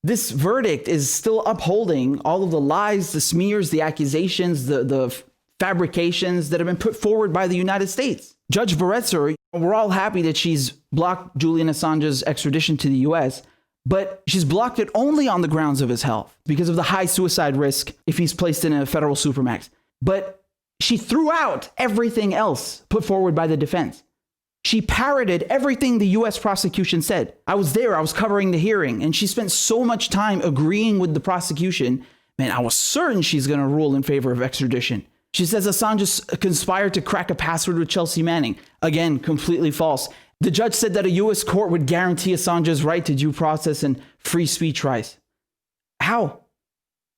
this verdict is still upholding all of the lies, the smears, the accusations, the fabrications that have been put forward by the United States. Judge Baretzer, we're all happy that she's blocked Julian Assange's extradition to the US, but she's blocked it only on the grounds of his health because of the high suicide risk if he's placed in a federal supermax. But she threw out everything else put forward by the defense. She parroted everything the US prosecution said. I was there, I was covering the hearing, and she spent so much time agreeing with the prosecution. Man, I was certain she's going to rule in favor of extradition. She says Assange conspired to crack a password with Chelsea Manning. Again, completely false. The judge said that a US court would guarantee Assange's right to due process and free speech rights. How?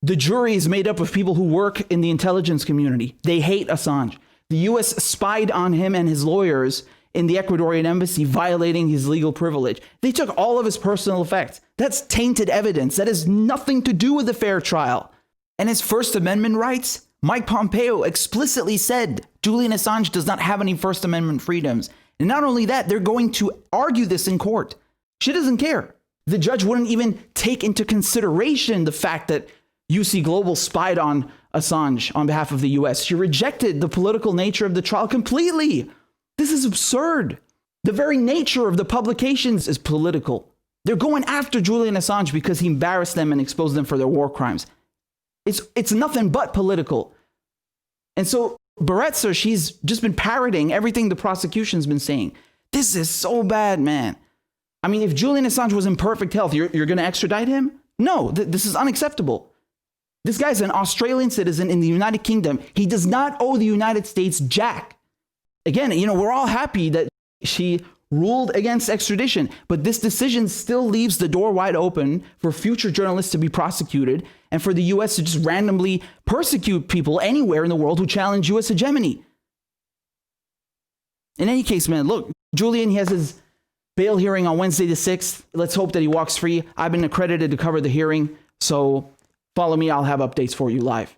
The jury is made up of people who work in the intelligence community. They hate Assange. The US spied on him and his lawyers in the Ecuadorian embassy, violating his legal privilege. They took all of his personal effects. That's tainted evidence. That has nothing to do with a fair trial. And his First Amendment rights? Mike Pompeo explicitly said Julian Assange does not have any First Amendment freedoms. And not only that, they're going to argue this in court. She doesn't care. The judge wouldn't even take into consideration the fact that UC Global spied on Assange on behalf of the US. She rejected the political nature of the trial completely. This is absurd. The very nature of the publications is political. They're going after Julian Assange because he embarrassed them and exposed them for their war crimes. It's nothing but political. And so Baretzer, she's just been parroting everything the prosecution's been saying. This is so bad, man. I mean, if Julian Assange was in perfect health, you're going to extradite him? No, this is unacceptable. This guy's an Australian citizen in the United Kingdom. He does not owe the United States jack. Again, we're all happy that she ruled against extradition, but this decision still leaves the door wide open for future journalists to be prosecuted and for the US to just randomly persecute people anywhere in the world who challenge US hegemony. In any case, man, look, Julian, he has his bail hearing on Wednesday the 6th. Let's hope that he walks free. I've been accredited to cover the hearing, so follow me. I'll have updates for you live.